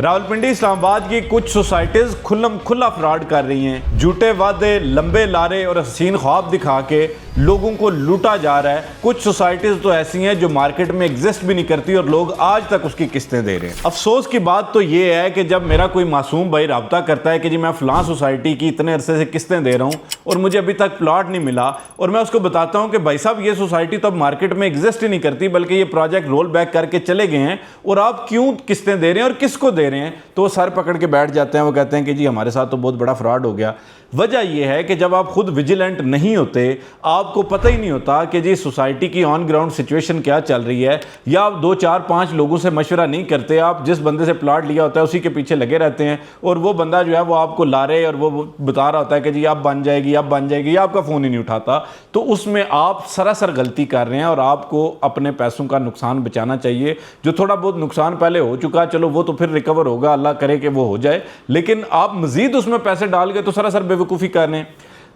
रावलपिंडी इस्लामाबाद की कुछ सोसाइटीज़ खुल्लम खुल्ला फ्रॉड कर रही हैं। झूठे वादे, लंबे लारे और हसीन ख्वाब दिखा के लोगों को लूटा जा रहा है। कुछ सोसाइटीज़ तो ऐसी हैं जो मार्केट में एग्जिस्ट भी नहीं करती और लोग आज तक उसकी किस्तें दे रहे हैं। अफसोस की बात तो ये है कि जब मेरा कोई मासूम भाई रब्ता करता है कि जी मैं फ़लाँ सोसाइटी की इतने अरसे से किस्तें दे रहा हूँ और मुझे अभी तक प्लॉट नहीं मिला, और मैं उसको बताता हूँ कि भाई साहब ये सोसाइटी तो अब मार्केट में एग्जिस्ट ही नहीं करती बल्कि ये प्रोजेक्ट रोल बैक करके चले गए हैं और आप क्यों किस्तें दे रहे हैं और किसको दे रहे हैं, तो वो सर पकड़ के बैठ जाते हैं। वो कहते हैं कि जी हमारे साथ तो बहुत बड़ा फ्रॉड हो गया। वजह यह है कि जब आप खुद विजिलेंट नहीं होते, आपको पता ही नहीं होता कि जी सोसाइटी की ऑन ग्राउंड सिचुएशन क्या चल रही है, या आप 2 4 5 लोगों से मशवरा नहीं करते, आप जिस बंदे से प्लॉट लिया होता है उसी के पीछे लगे रहते हैं और वो बंदा जो है वो आपको ला रहे और वो बता रहा होता है कि जी अब बन जाएगी अब बन जाएगी, या आपका फ़ोन ही नहीं उठाता, तो उसमें आप सरासर गलती कर रहे हैं और आपको अपने पैसों का नुकसान बचाना चाहिए। जो थोड़ा बहुत नुकसान पहले हो चुका, चलो वो तो फिर रिकवर होगा, अल्लाह करे कि वो हो जाए, लेकिन आप मजीद उसमें पैसे डाल के तो सरासर बेवकूफ़ी कर रहे हैं।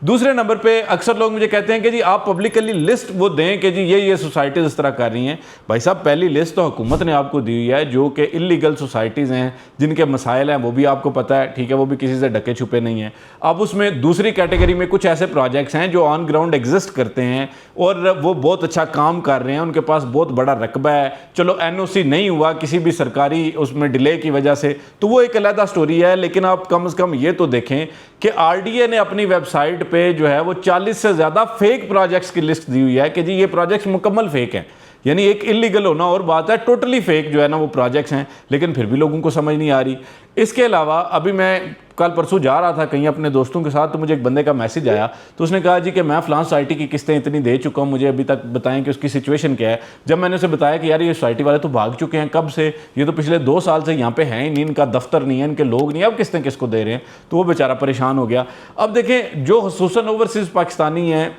दूसरे नंबर पे अक्सर लोग मुझे कहते हैं कि जी आप पब्लिकली लिस्ट वो दें कि जी ये सोसाइटीज़ इस तरह कर रही हैं। भाई साहब पहली लिस्ट तो हुकूमत ने आपको दी हुई है जो कि इलीगल सोसाइटीज़ हैं, जिनके मसाइल हैं वो भी आपको पता है, ठीक है, वो भी किसी से ढके छुपे नहीं हैं। अब उसमें दूसरी कैटेगरी में कुछ ऐसे प्रोजेक्ट्स हैं जो ऑन ग्राउंड एग्जिस्ट करते हैं और वो बहुत अच्छा काम कर रहे हैं, उनके पास बहुत बड़ा रकबा है, चलो NOC नहीं हुआ किसी भी सरकारी उसमें डिले की वजह से, तो वो एक अलग स्टोरी है। लेकिन आप कम से कम ये तो देखें कि RDA ने अपनी वेबसाइट पे जो है वो 40 से ज़्यादा फेक प्रोजेक्ट्स की लिस्ट दी हुई है कि जी ये प्रोजेक्ट्स मुकम्मल फेक हैं। यानी एक इलीगल होना और बात है, टोटली फेक जो है ना वो प्रोजेक्ट्स हैं, लेकिन फिर भी लोगों को समझ नहीं आ रही। इसके अलावा अभी मैं कल परसों जा रहा था कहीं अपने दोस्तों के साथ, तो मुझे एक बंदे का मैसेज आया, तो उसने कहा जी कि मैं फ़लाँ सोसाइटी की किस्तें इतनी दे चुका हूँ, मुझे अभी तक बताएं कि उसकी सिचुएशन क्या है। जब मैंने उसे बताया कि यार ये सोसाइटी वाले तो भाग चुके हैं, कब से, ये तो पिछले 2 साल से यहाँ पे हैं ही नहीं, इनका दफ्तर नहीं है, इनके लोग नहीं है, अब किस्तें किसको दे रहे हैं, तो वो बेचारा परेशान हो गया। अब देखें जो खुसूसन ओवरसीज़ पाकिस्तानी हैं,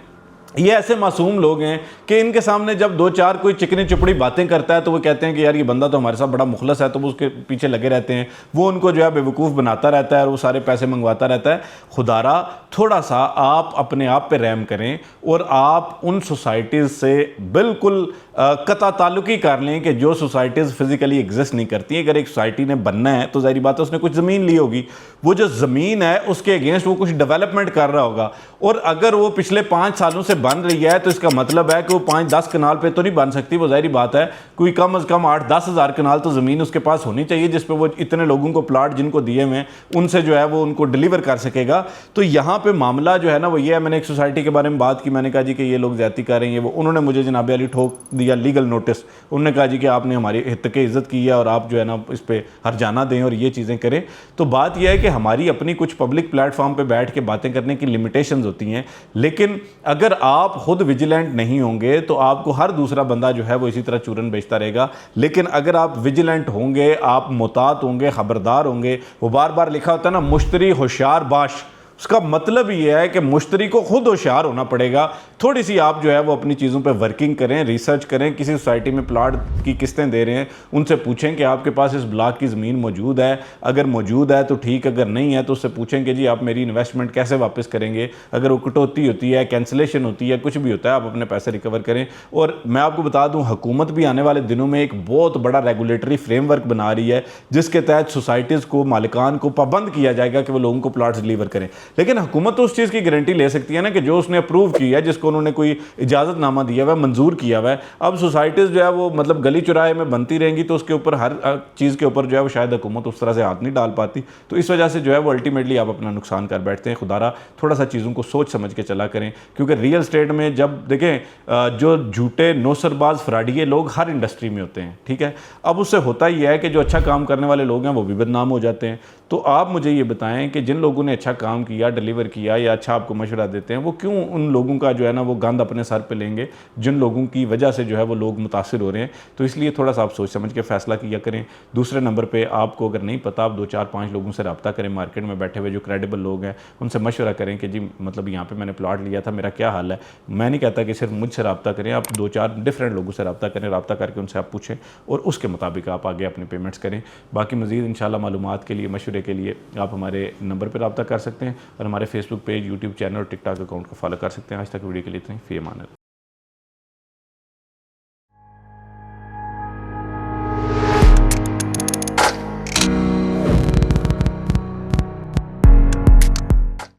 ये ऐसे मासूम लोग हैं कि इनके सामने जब 2 4 कोई चिकनी चुपड़ी बातें करता है तो वो कहते हैं कि यार ये बंदा तो हमारे साथ बड़ा मुखलस है, तो वो उसके पीछे लगे रहते हैं, वो उनको जो है बेवकूफ़ बनाता रहता है और वो सारे पैसे मंगवाता रहता है। खुदारा थोड़ा सा आप अपने आप पे रहम करें और आप उन सोसाइटीज़ से बिल्कुल कता ताल्लुकी कर लें कि जो सोसाइटीज़ फिज़िकली एग्जिस्ट नहीं करती। अगर एक सोसाइटी ने बनना है तो ज़ाहिर बात है उसने कुछ ज़मीन ली होगी, वो जो ज़मीन है उसके अगेंस्ट वो कुछ डेवलपमेंट कर रहा होगा, और अगर वो पिछले 5 सालों से बन रही है तो इसका मतलब है कि वो 5-10 कनाल पे तो नहीं बन सकती। वो ज़ाहिर बात है कोई कम से कम 8-10 हज़ार कनाल तो ज़मीन उसके पास होनी चाहिए जिस पे वो इतने लोगों को प्लाट जिनको दिए हुए हैं उनसे जो है वो उनको डिलीवर कर सकेगा। तो यहाँ पे मामला जो है ना वो ये है, मैंने एक सोसाइटी के बारे में बात की, मैंने कहा जी कि ये लोग ज़्यादती कर रहे हैं, वो उन्होंने मुझे जनाब अली ठोक दिया लीगल नोटिस। उन्होंने कहा जी कि आपने हमारी हित की इज़्ज़त की है और आप जो है ना इस पर हर्जाना दें और ये चीज़ें करें। तो बात यह है कि हमारी अपनी कुछ पब्लिक प्लेटफॉर्म पर बैठ के बातें करने की लिमिटेशंस होती हैं, लेकिन अगर आप खुद विजिलेंट नहीं होंगे तो आपको हर दूसरा बंदा जो है वो इसी तरह चूरन बेचता रहेगा। लेकिन अगर आप विजिलेंट होंगे, आप मुतात होंगे, खबरदार होंगे, वो बार बार लिखा होता है ना मुश्तरी होशियार बाश, उसका मतलब ये है कि मुश्तरी को खुद होशियार होना पड़ेगा। थोड़ी सी आप जो है वो अपनी चीज़ों पे वर्किंग करें, रिसर्च करें। किसी सोसाइटी में प्लाट की किस्तें दे रहे हैं उनसे पूछें कि आपके पास इस ब्लॉक की ज़मीन मौजूद है, अगर मौजूद है तो ठीक, अगर नहीं है तो उससे पूछें कि जी आप मेरी इन्वेस्टमेंट कैसे वापस करेंगे। अगर वो कटौती होती है, कैंसिलेशन होती है, कुछ भी होता है, आप अपने पैसे रिकवर करें। और मैं आपको बता दूँ हुकूमत भी आने वाले दिनों में एक बहुत बड़ा रेगुलेटरी फ्रेमवर्क बना रही है जिसके तहत सोसाइटीज़ को, मालिकान को पाबंद किया जाएगा कि वो लोगों को प्लाट्स डिलीवर करें। लेकिन हुकूमत तो उस चीज़ की गारंटी ले सकती है ना कि जो उसने अप्रूव किया है, जिसको उन्होंने कोई इजाज़तनामा दिया हुआ है, मंजूर किया हुआ है। अब सोसाइटीज़ जो है वो मतलब गली चौराहे में बनती रहेंगी तो उसके ऊपर हर चीज़ के ऊपर जो है वो शायद हुकूमत उस तरह से हाथ नहीं डाल पाती। तो इस वजह से जो है वो अल्टीमेटली आप अपना नुकसान कर बैठते हैं। खुदारा थोड़ा सा चीज़ों को सोच समझ के चला करें, क्योंकि रियल स्टेट में जब देखें जो झूठे नौसरबाज फ्राडिये लोग हर इंडस्ट्री में होते हैं, ठीक है। अब उससे होता ही है कि जो अच्छा काम करने वाले लोग हैं वो भी बदनाम हो जाते हैं। तो आप मुझे ये बताएं कि जिन लोगों ने अच्छा काम किया, डिलीवर किया या अच्छा आपको मशवरा देते हैं, वो क्यों उन लोगों का जो है ना वो गंद अपने सर पे लेंगे जिन लोगों की वजह से जो है वो लोग मुतासिर हो रहे हैं। तो इसलिए थोड़ा सा आप सोच समझ के फ़ैसला किया करें। दूसरे नंबर पे आपको अगर नहीं पता, आप 2 4 5 लोगों से रब्ता करें, मार्केट में बैठे हुए जो क्रेडिबल लोग हैं उनसे मशवरा करें कि जी मतलब यहाँ पर मैंने प्लाट लिया था, मेरा क्या हाल है। मैं नहीं कहता कि सिर्फ मुझसे रब्ता करें, आप 2 4 डिफरेंट लोगों से रब्ता करें, रब्ता करके उनसे आप पूछें और उसके मुताबिक आप आगे अपनी पेमेंट्स करें। बाकी मज़ीद इंशाल्लाह मालूमात के लिए, मशवरे के लिए आप हमारे नंबर पर रब्ता कर सकते हैं और हमारे फेसबुक पेज, यूट्यूब चैनल और टिकटॉक अकाउंट को फॉलो कर सकते हैं। आज तक वीडियो के लिए इतना ही। फ़ी अमान अल्लाह।